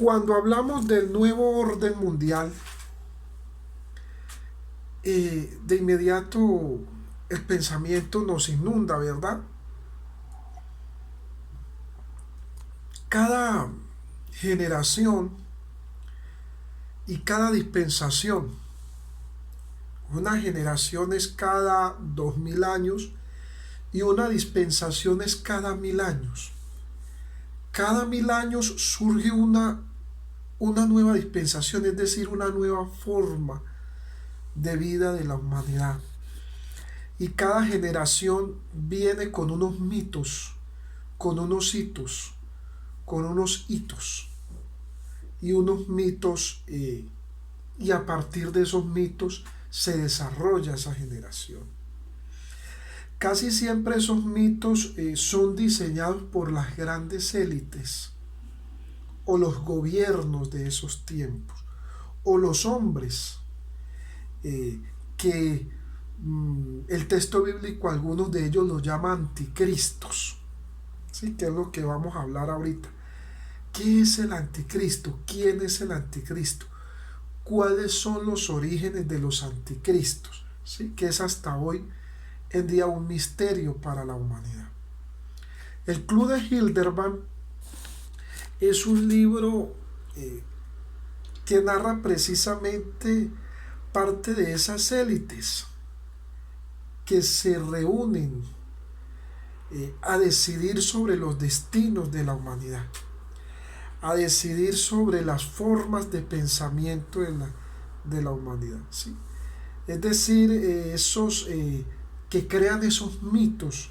Cuando hablamos del nuevo orden mundial, de inmediato el pensamiento nos inunda, ¿verdad? Cada generación y cada dispensación, una generación es cada 2000 años y una dispensación es cada 1000 años. Cada 1000 años surge una nueva dispensación, es decir, una nueva forma de vida de la humanidad. Y cada generación viene con unos mitos, con unos hitos, con unos hitos y unos mitos, y a partir de esos mitos se desarrolla esa generación. Casi siempre esos mitos son diseñados por las grandes élites o los gobiernos de esos tiempos o los hombres, eh, que el texto bíblico algunos de ellos los llama anticristos, ¿sí? Que es lo que vamos a hablar ahorita. ¿Qué es el anticristo? ¿Quién es el anticristo? ¿Cuáles son los orígenes de los anticristos? ¿Sí? Que es hasta hoy en día un misterio para la humanidad. El Club de Hildebrand es un libro que narra precisamente parte de esas élites que se reúnen a decidir sobre los destinos de la humanidad, a decidir sobre las formas de pensamiento de la humanidad, ¿sí? Es decir, esos que crean esos mitos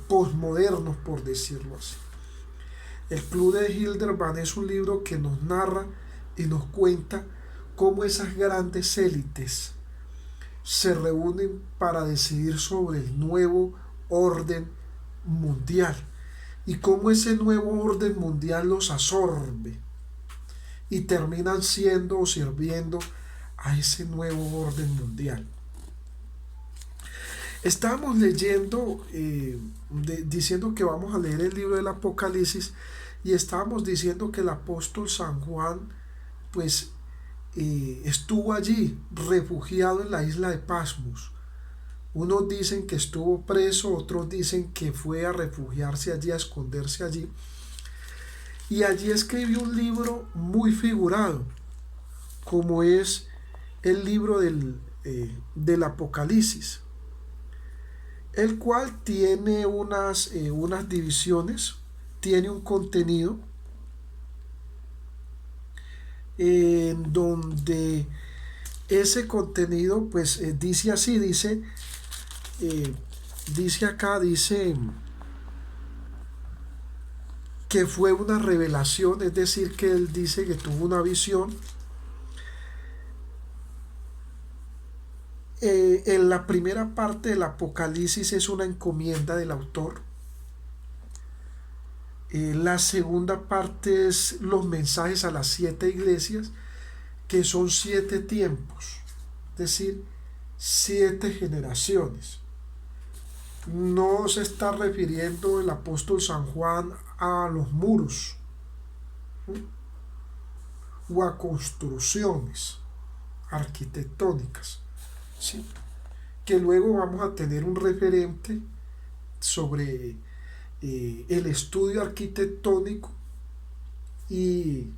posmodernos, por decirlo así. El Club de Hildebrand es un libro que nos narra y nos cuenta cómo esas grandes élites se reúnen para decidir sobre el nuevo orden mundial y cómo ese nuevo orden mundial los absorbe y terminan siendo o sirviendo a ese nuevo orden mundial. Estábamos leyendo, diciendo que vamos a leer el libro del Apocalipsis, y estábamos diciendo que el apóstol San Juan pues estuvo allí refugiado en la isla de Pasmos. Unos dicen que estuvo preso, otros dicen que fue a refugiarse allí, a esconderse allí. Y allí escribió un libro muy figurado, como es el libro del Apocalipsis, el cual tiene unas divisiones, tiene un contenido en donde ese contenido pues dice así, eh, dice acá, dice que fue una revelación, es decir, que él dice que tuvo una visión. En la primera parte del Apocalipsis es una encomienda del autor. La segunda parte es los mensajes a las 7 iglesias, que son 7 tiempos, es decir, 7 generaciones. No se está refiriendo el apóstol San Juan a los muros, ¿sí? O a construcciones arquitectónicas, ¿sí? Que luego vamos a tener un referente sobre el estudio arquitectónico y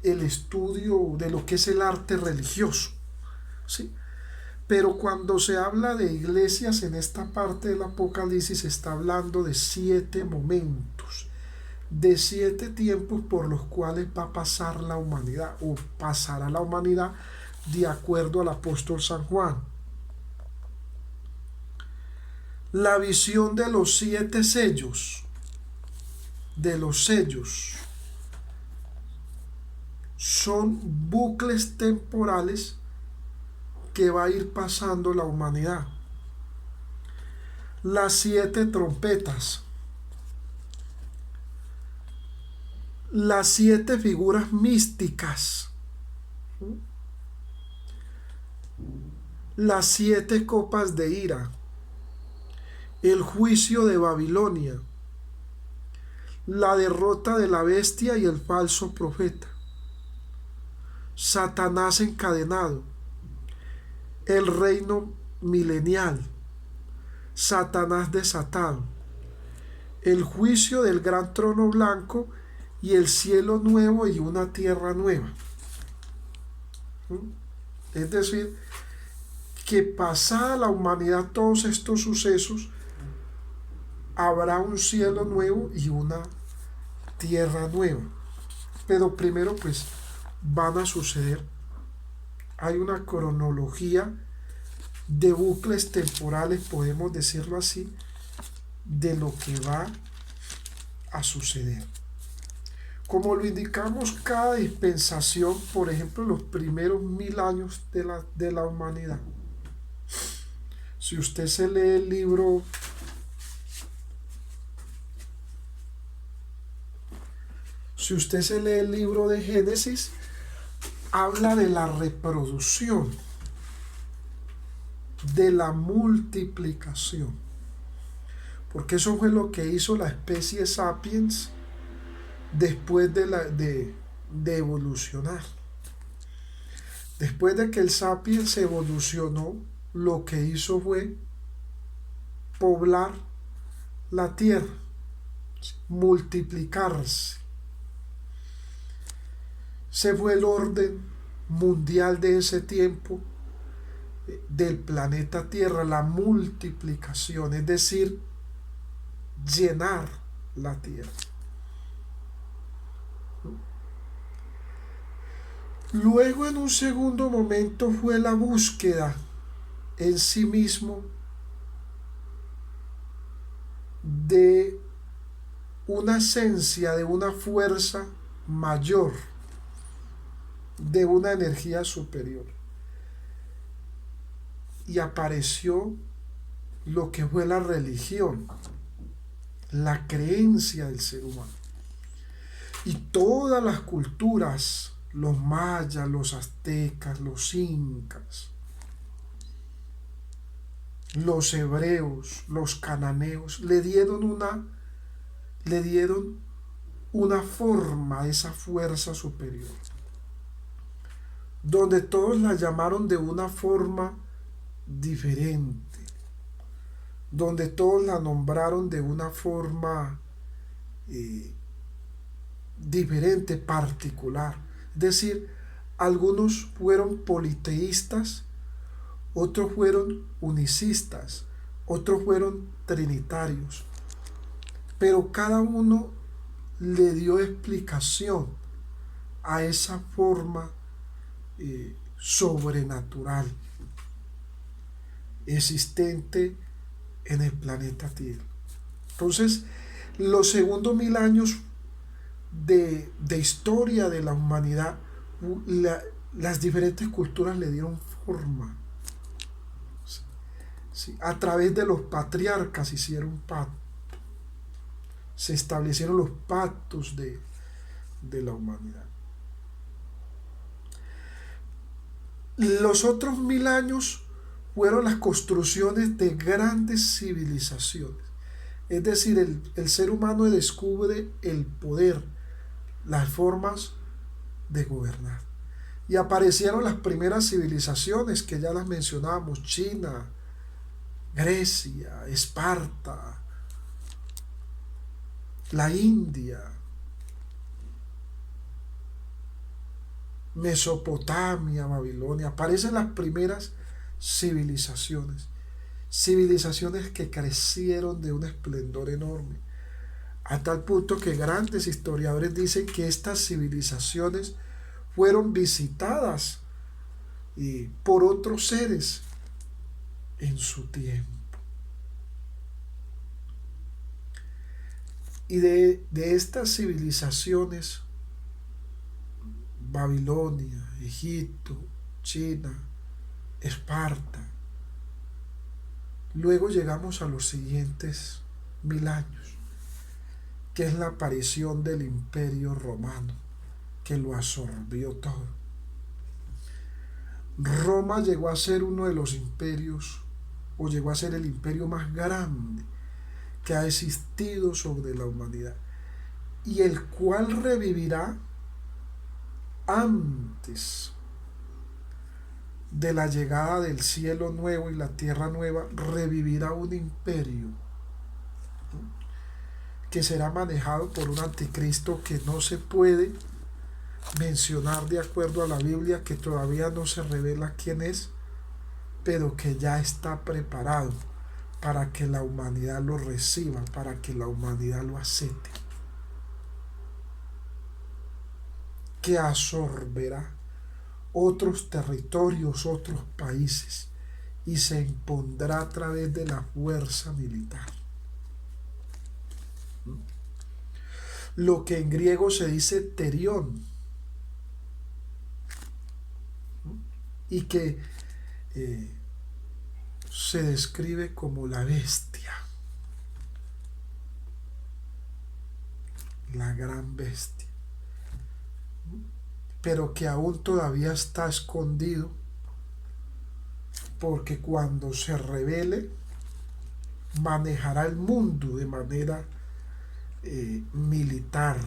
el estudio de lo que es el arte religioso, ¿sí? Pero cuando se habla de iglesias en esta parte del Apocalipsis, se está hablando de 7 momentos, de 7 tiempos por los cuales va a pasar la humanidad o pasará la humanidad de acuerdo al apóstol San Juan. La visión de los 7 sellos, de los sellos, son bucles temporales que va a ir pasando la humanidad. Las 7 trompetas, las 7 figuras místicas, las 7 copas de ira, el juicio de Babilonia, la derrota de la bestia y el falso profeta, Satanás encadenado, el reino milenial, Satanás desatado, el juicio del gran trono blanco y el cielo nuevo y una tierra nueva. Es decir, que pasada la humanidad todos estos sucesos, habrá un cielo nuevo y una tierra nueva. Pero primero pues van a suceder. Hay una cronología de bucles temporales, podemos decirlo así, de lo que va a suceder. Como lo indicamos, cada dispensación, por ejemplo, los primeros 1000 años de la humanidad. Si usted se lee el libro de Génesis, habla de la reproducción, de la multiplicación, porque eso fue lo que hizo la especie sapiens después de evolucionar. Después de que el sapiens evolucionó, lo que hizo fue poblar la tierra, multiplicarse. Se fue el orden mundial de ese tiempo del planeta Tierra, la multiplicación, es decir, llenar la Tierra. Luego, en un segundo momento, fue la búsqueda en sí mismo de una esencia, de una fuerza mayor, de una energía superior. Y apareció lo que fue la religión, la creencia del ser humano. Y todas las culturas, los mayas, los aztecas, los incas, los hebreos, los cananeos, le dieron una forma a esa fuerza superior, donde todos la llamaron de una forma diferente, donde todos la nombraron de una forma diferente, particular. Es decir, algunos fueron politeístas, otros fueron unicistas, otros fueron trinitarios, pero cada uno le dio explicación a esa forma sobrenatural existente en el planeta Tierra. Entonces, los segundos 1000 años de historia de la humanidad, las diferentes culturas le dieron forma. Sí, a través de los patriarcas hicieron pacto. Se establecieron los pactos de la humanidad. Los otros 1000 años fueron las construcciones de grandes civilizaciones. Es decir, el ser humano descubre el poder, las formas de gobernar. Y aparecieron las primeras civilizaciones que ya las mencionamos: China, Grecia, Esparta, la India, Mesopotamia, Babilonia. Aparecen las primeras civilizaciones que crecieron de un esplendor enorme, a tal punto que grandes historiadores dicen que estas civilizaciones fueron visitadas por otros seres en su tiempo. Y de estas civilizaciones, Babilonia, Egipto, China, Esparta, luego llegamos a los siguientes 1000 años, que es la aparición del Imperio Romano, que lo absorbió todo. Roma llegó a ser uno de los imperios, o llegó a ser el imperio más grande que ha existido sobre la humanidad. y el cual revivirá antes de la llegada del cielo nuevo y la tierra nueva, revivirá un imperio que será manejado por un anticristo que no se puede mencionar de acuerdo a la Biblia, que todavía no se revela quién es, pero que ya está preparado para que la humanidad lo reciba, para que la humanidad lo acepte, que absorberá otros territorios, otros países, y se impondrá a través de la fuerza militar. Lo que en griego se dice terión, y que se describe como la bestia, la gran bestia, pero que aún todavía está escondido, porque cuando se revele manejará el mundo de manera militar.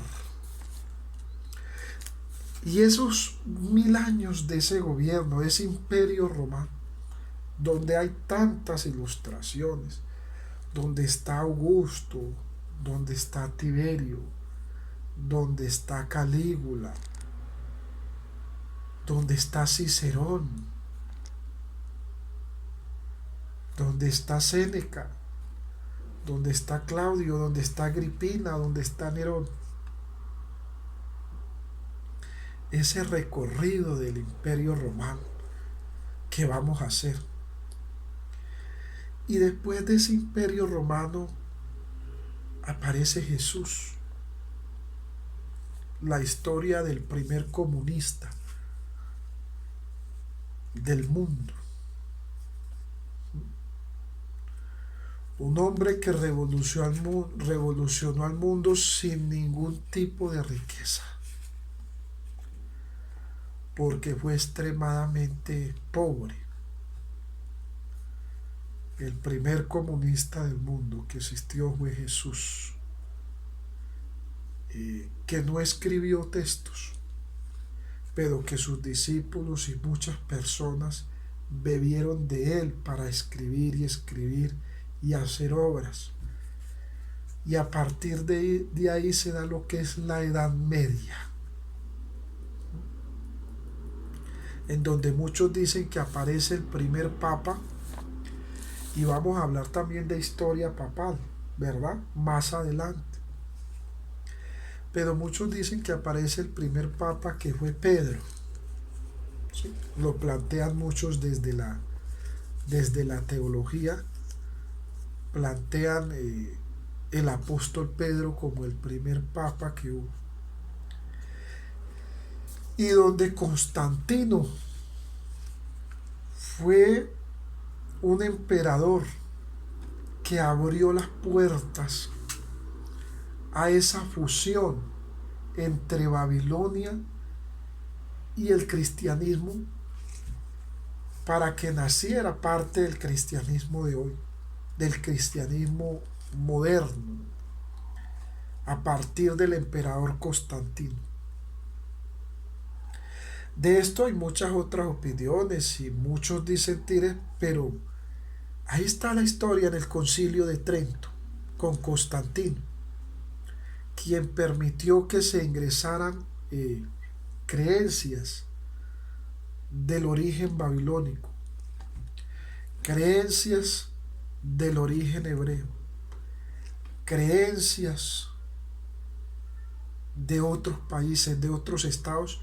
Y esos 1000 años de ese gobierno, de ese imperio romano, donde hay tantas ilustraciones, donde está Augusto, donde está Tiberio, donde está Calígula, donde está Cicerón, donde está Séneca, donde está Claudio, donde está Agripina, donde está Nerón. Ese recorrido del imperio romano que vamos a hacer. Y después de ese imperio romano aparece Jesús, la historia del primer comunista del mundo. Un hombre que revolucionó al mundo sin ningún tipo de riqueza, porque fue extremadamente pobre. El primer comunista del mundo que existió fue Jesús, que no escribió textos, pero que sus discípulos y muchas personas bebieron de él para escribir y hacer obras. Y a partir de ahí se da lo que es la Edad Media, en donde muchos dicen que aparece el primer papa, y vamos a hablar también de historia papal, ¿verdad? Más adelante. Pero muchos dicen que aparece el primer papa, que fue Pedro. ¿Sí? Lo plantean muchos desde la teología, plantean el apóstol Pedro como el primer papa que hubo. Y donde Constantino fue un emperador que abrió las puertas a esa fusión entre Babilonia y el cristianismo, para que naciera parte del cristianismo de hoy, del cristianismo moderno, a partir del emperador Constantino. De esto hay muchas otras opiniones y muchos disentires, pero ahí está la historia en el Concilio de Trento con Constantino, quien permitió que se ingresaran creencias del origen babilónico, creencias del origen hebreo, creencias de otros países, de otros estados,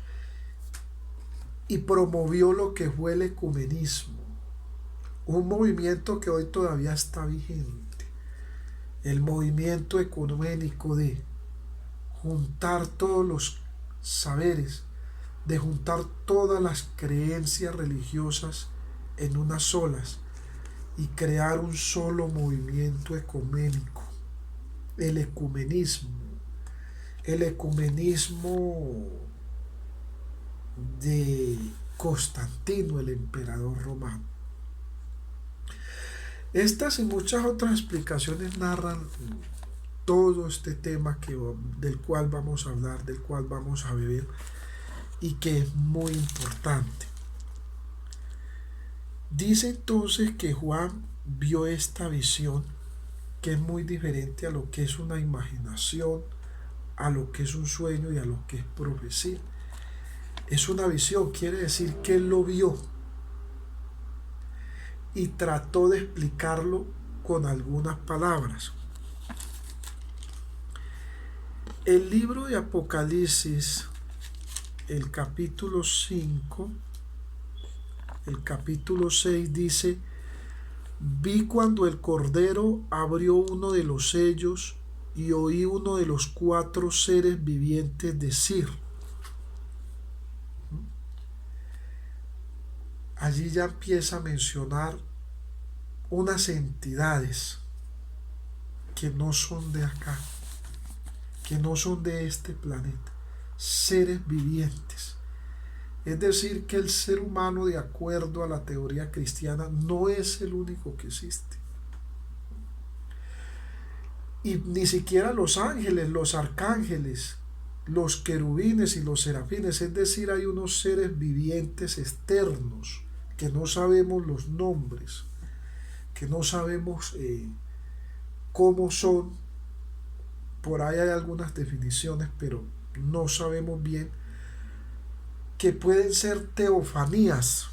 y promovió lo que fue el ecumenismo, un movimiento que hoy todavía está vigente, el movimiento ecuménico de juntar todos los saberes, de juntar todas las creencias religiosas en unas solas y crear un solo movimiento ecuménico, el ecumenismo de Constantino, el emperador romano. Estas y muchas otras explicaciones narran todo este tema del cual vamos a hablar, del cual vamos a beber y que es muy importante. Dice entonces que Juan vio esta visión que es muy diferente a lo que es una imaginación, a lo que es un sueño y a lo que es profecía. Es una visión, quiere decir que él lo vio y trató de explicarlo con algunas palabras. El libro de Apocalipsis, el capítulo 5, el capítulo 6 dice: vi cuando el Cordero abrió uno de los sellos y oí uno de los 4 seres vivientes decir. Allí ya empieza a mencionar unas entidades que no son de acá, que no son de este planeta, seres vivientes. Es decir, que el ser humano, de acuerdo a la teoría cristiana, no es el único que existe. Y ni siquiera los ángeles, los arcángeles, los querubines y los serafines, es decir, hay unos seres vivientes externos que no sabemos los nombres, que no sabemos cómo son. Por ahí hay algunas definiciones, pero no sabemos bien, que pueden ser teofanías.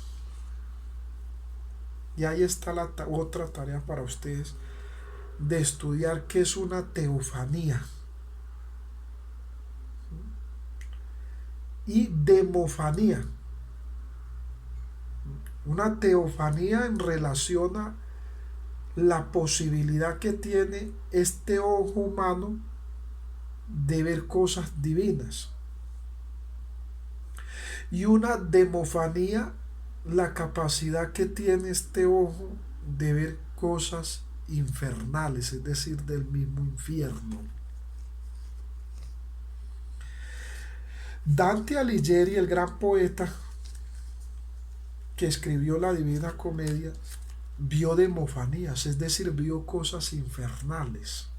Y ahí está la otra tarea para ustedes, de estudiar qué es una teofanía y demofanía. Una teofanía en relación a la posibilidad que tiene este ojo humano de ver cosas divinas. Y una demofanía, la capacidad que tiene este ojo de ver cosas infernales, es decir, del mismo infierno. Dante Alighieri, el gran poeta que escribió la Divina Comedia, vio demofanías, es decir, vio cosas infernales.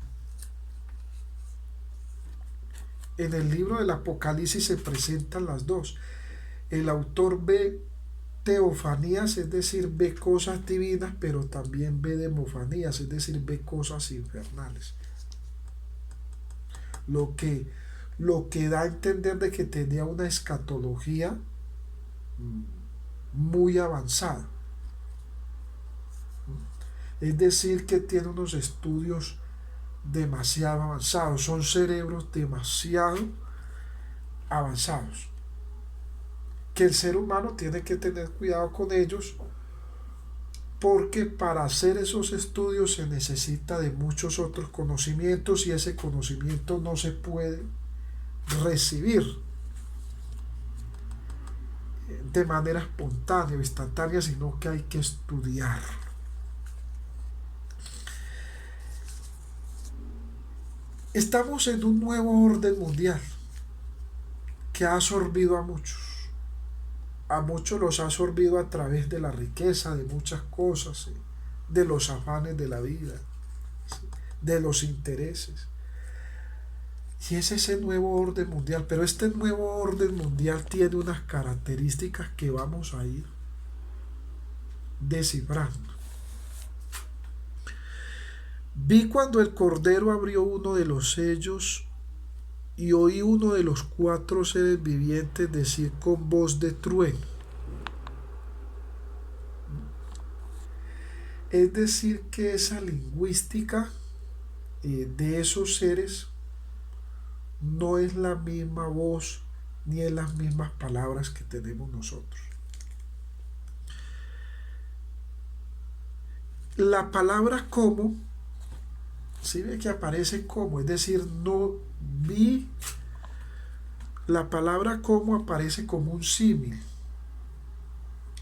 En el libro del Apocalipsis se presentan las dos. El autor ve teofanías, es decir, ve cosas divinas, pero también ve demofanías, es decir, ve cosas infernales. Lo que da a entender de que tenía una escatología muy avanzada. Es decir, que tiene unos estudios demasiado avanzados, son cerebros demasiado avanzados, que el ser humano tiene que tener cuidado con ellos, porque para hacer esos estudios se necesita de muchos otros conocimientos y ese conocimiento no se puede recibir de manera espontánea o instantánea, sino que hay que estudiar. Estamos en un nuevo orden mundial que ha absorbido a muchos. A muchos los ha absorbido a través de la riqueza, de muchas cosas, de los afanes de la vida, de los intereses. Y es ese nuevo orden mundial. Pero este nuevo orden mundial tiene unas características que vamos a ir descifrando. Vi cuando el Cordero abrió uno de los sellos y oí uno de los 4 seres vivientes decir con voz de trueno. Es decir, que esa lingüística de esos seres no es la misma voz ni es las mismas palabras que tenemos nosotros. La palabra como, ¿sí ve que aparece como? Es decir, no vi, la palabra como aparece como un símil.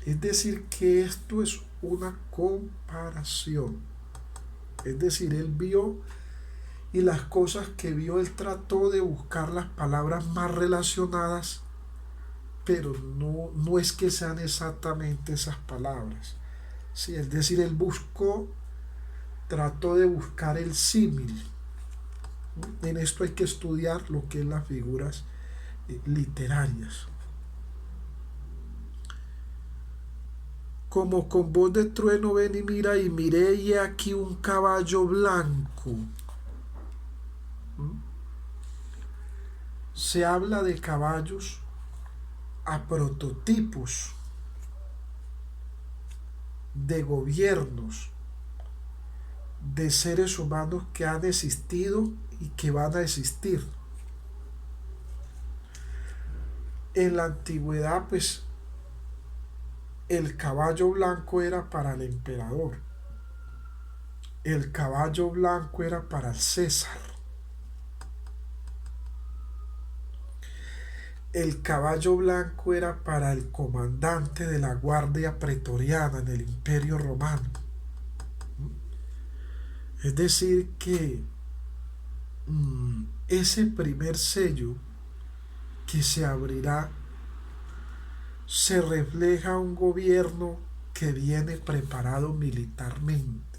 Es decir, que esto es una comparación. Es decir, él vio y las cosas que vio, él trató de buscar las palabras más relacionadas, pero no es que sean exactamente esas palabras. Sí, es decir, él trató de buscar el símil. En esto hay que estudiar lo que es las figuras literarias. Como con voz de trueno ven y mira, y miré y aquí un caballo blanco. Se habla de caballos a prototipos de gobiernos, de seres humanos que han existido y que van a existir. En la antigüedad, pues, el caballo blanco era para el emperador, el caballo blanco era para el César, el caballo blanco era para el comandante de la guardia pretoriana en el Imperio Romano. Es decir, que ese primer sello que se abrirá se refleja un gobierno que viene preparado militarmente.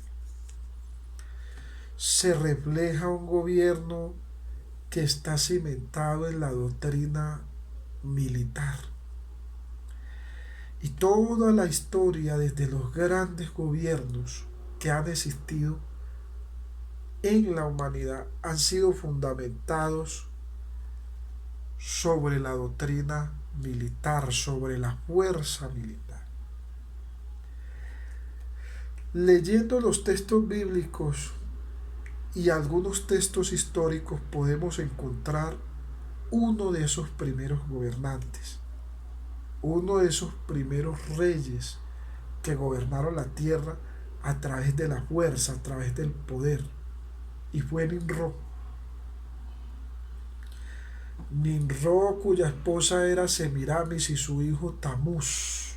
Se refleja un gobierno que está cimentado en la doctrina militar. Y toda la historia, desde los grandes gobiernos que han existido en la humanidad, han sido fundamentados sobre la doctrina militar, sobre la fuerza militar. Leyendo los textos bíblicos y algunos textos históricos podemos encontrar uno de esos primeros gobernantes, uno de esos primeros reyes que gobernaron la tierra a través de la fuerza, a través del poder, y fue Nimrod. Nimrod, cuya esposa era Semiramis, y su hijo Tamuz,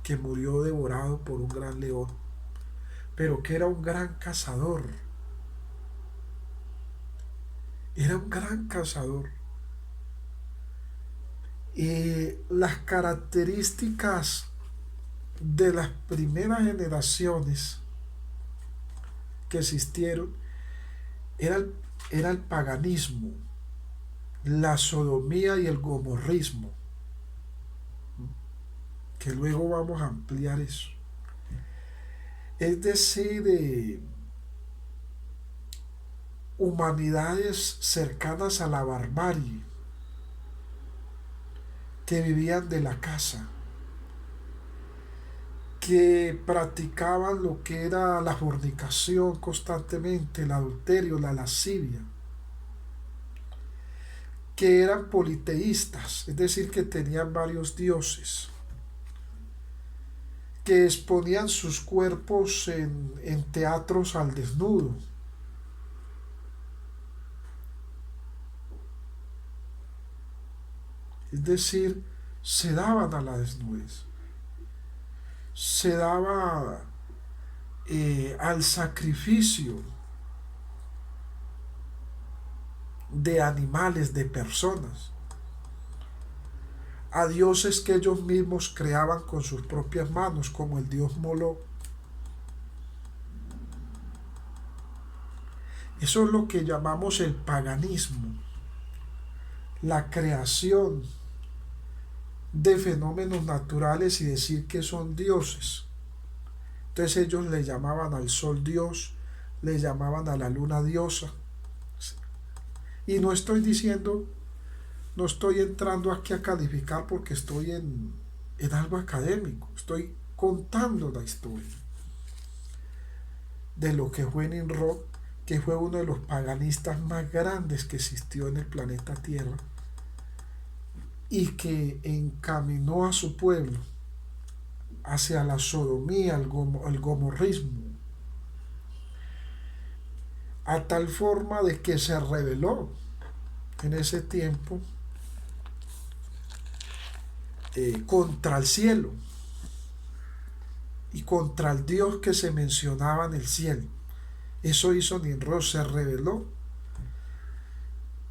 que murió devorado por un gran león, pero que era un gran cazador. Era un gran cazador. Y las características de las primeras generaciones que existieron era el paganismo, la sodomía y el gomorrismo, que luego vamos a ampliar eso. Es decir, humanidades cercanas a la barbarie, que vivían de la caza, que practicaban lo que era la fornicación constantemente, el adulterio, la lascivia, que eran politeístas, es decir, que tenían varios dioses, que exponían sus cuerpos en teatros al desnudo. Es decir, se daban a la desnudez, se daba al sacrificio de animales, de personas, a dioses que ellos mismos creaban con sus propias manos, como el dios Moloch. Eso es lo que llamamos el paganismo, la creación de fenómenos naturales y decir que son dioses. Entonces ellos le llamaban al sol dios, le llamaban a la luna diosa. Y no estoy diciendo, no estoy entrando aquí a calificar porque estoy en algo académico, estoy contando la historia de lo que fue Nimrod, que fue uno de los paganistas más grandes que existió en el planeta Tierra y que encaminó a su pueblo hacia la sodomía, el gomorrismo, a tal forma de que se rebeló en ese tiempo contra el cielo y contra el Dios que se mencionaba en el cielo. Eso hizo Nimrod, se rebeló,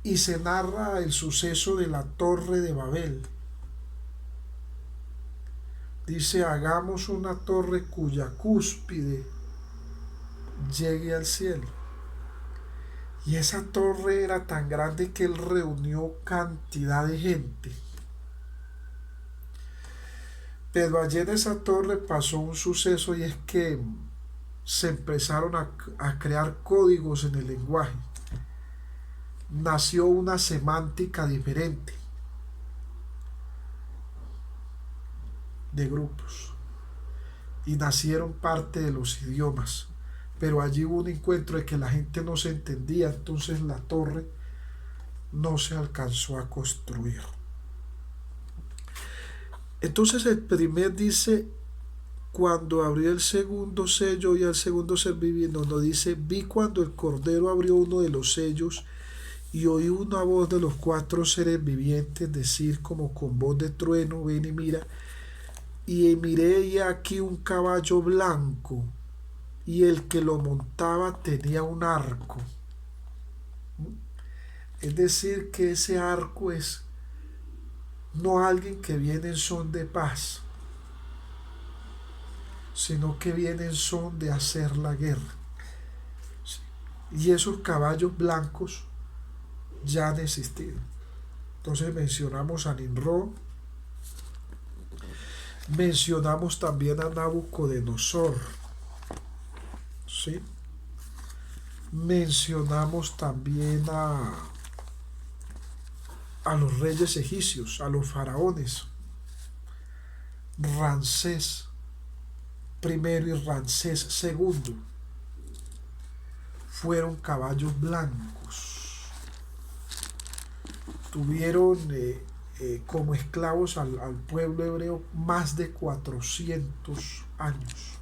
y se narra el suceso de la torre de Babel. Dice: hagamos una torre cuya cúspide llegue al cielo. Y esa torre era tan grande que él reunió cantidad de gente. Pero allí en esa torre pasó un suceso y es que se empezaron a crear códigos en el lenguaje. Nació una semántica diferente de grupos y nacieron parte de los idiomas. Pero allí hubo un encuentro de que la gente no se entendía, entonces la torre no se alcanzó a construir. Entonces el primer dice, cuando abrió el segundo sello y al segundo ser viviente, no dice, vi cuando el Cordero abrió uno de los sellos y oí una voz de los cuatro seres vivientes decir como con voz de trueno, ven y mira, y miré y aquí un caballo blanco y el que lo montaba tenía un arco. Es decir, que ese arco es no alguien que viene en son de paz, sino que viene en son de hacer la guerra. Y esos caballos blancos ya han existido. Entonces mencionamos a Nimrod, mencionamos también a Nabucodonosor, ¿sí? Mencionamos también a los reyes egipcios, a los faraones, Ramsés primero y Ramsés segundo, fueron caballos blancos. Tuvieron como esclavos al pueblo hebreo más de 400 años.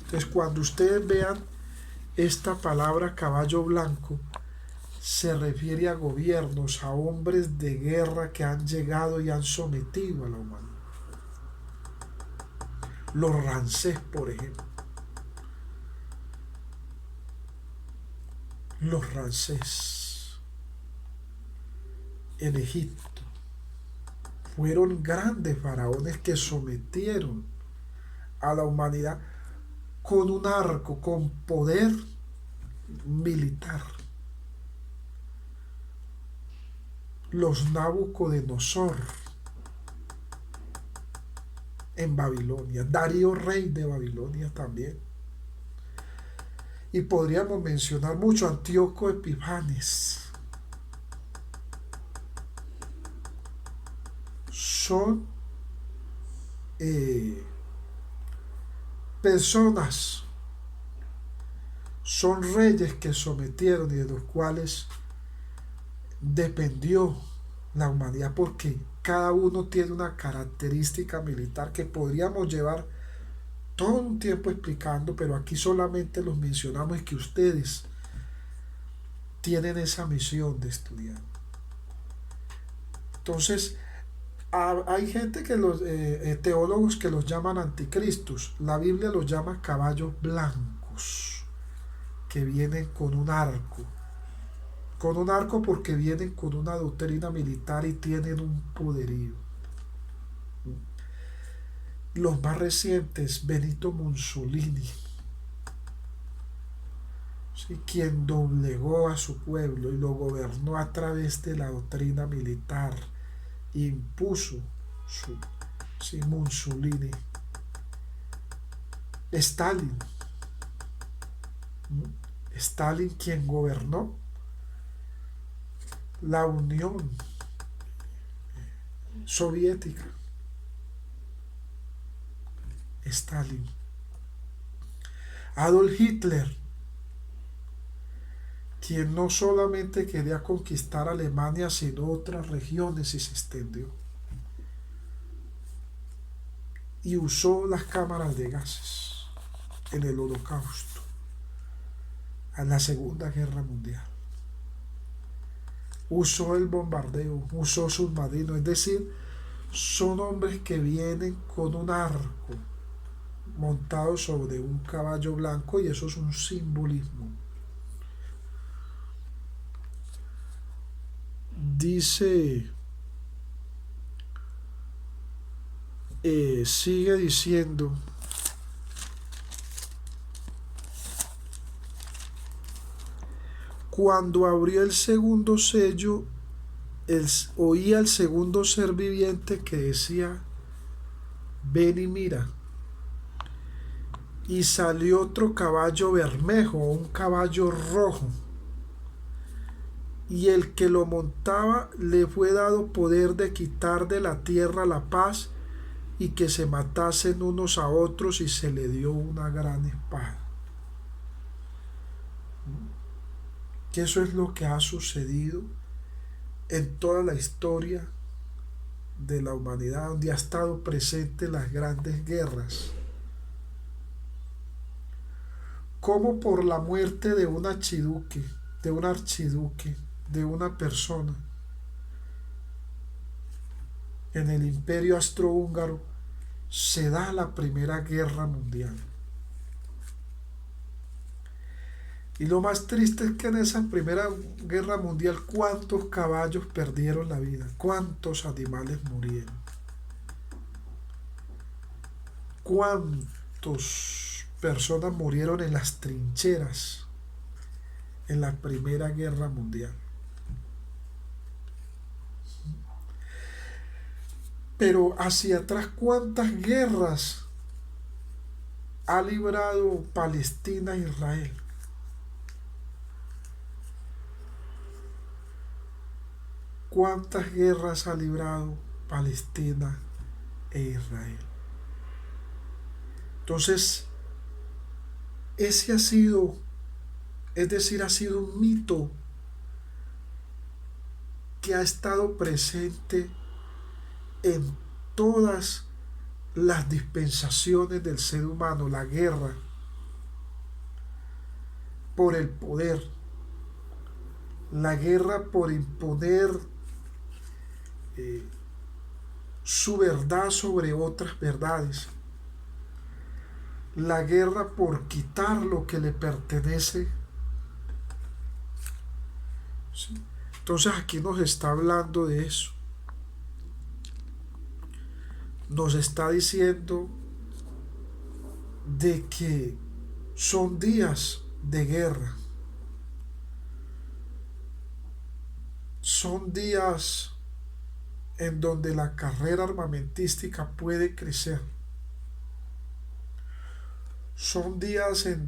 Entonces, cuando ustedes vean esta palabra caballo blanco, se refiere a gobiernos, a hombres de guerra que han llegado y han sometido a la humanidad. Los Ramsés, por ejemplo. Los Ramsés en Egipto fueron grandes faraones que sometieron a la humanidad con un arco, con poder militar. Los Nabucodonosor en Babilonia, Darío rey de Babilonia también. Y podríamos mencionar mucho Antíoco Epifanes. Son personas, son reyes que sometieron y de los cuales dependió la humanidad, porque cada uno tiene una característica militar que podríamos llevar todo un tiempo explicando, pero aquí solamente los mencionamos y que ustedes tienen esa misión de estudiar. Entonces, hay gente que los teólogos que los llaman anticristos. La Biblia los llama caballos blancos que vienen con un arco. Con un arco porque vienen con una doctrina militar y tienen un poderío. Los más recientes, Benito Mussolini, ¿sí? Quien doblegó a su pueblo y lo gobernó a través de la doctrina militar, impuso su, ¿sí? Mussolini. Stalin, Stalin quien gobernó la Unión Soviética. Stalin. Adolf Hitler, quien no solamente quería conquistar Alemania, sino otras regiones y se extendió. Y usó las cámaras de gases en el Holocausto, en la Segunda Guerra Mundial. Usó el bombardeo, usó submarinos, es decir, son hombres que vienen con un arco montado sobre un caballo blanco y eso es un simbolismo. Dice, sigue diciendo, Cuando abrió el segundo sello, oía el segundo ser viviente que decía: ven y mira. Y salió otro caballo bermejo, un caballo rojo, y el que lo montaba le fue dado poder de quitar de la tierra la paz y que se matasen unos a otros, y se le dio una gran espada. Que eso es lo que ha sucedido en toda la historia de la humanidad, donde ha estado presente las grandes guerras. Como por la muerte de un archiduque, de una persona en el Imperio Austrohúngaro, se da la Primera Guerra Mundial. Y lo más triste es que en esa Primera Guerra Mundial, ¿cuántos caballos perdieron la vida? ¿Cuántos animales murieron? ¿Cuántas personas murieron en las trincheras en la Primera Guerra Mundial? Pero hacia atrás, ¿cuántas guerras ha librado Palestina e Israel? ¿Cuántas guerras ha librado Palestina e Israel? Entonces, ese ha sido, es decir, ha sido un mito que ha estado presente en todas las dispensaciones del ser humano, la guerra por el poder, la guerra por imponer su verdad sobre otras verdades, la guerra por quitar lo que le pertenece. ¿Sí? Entonces aquí nos está hablando de eso. Nos está diciendo de que son días de guerra. Son días en donde la carrera armamentística puede crecer. Son días en donde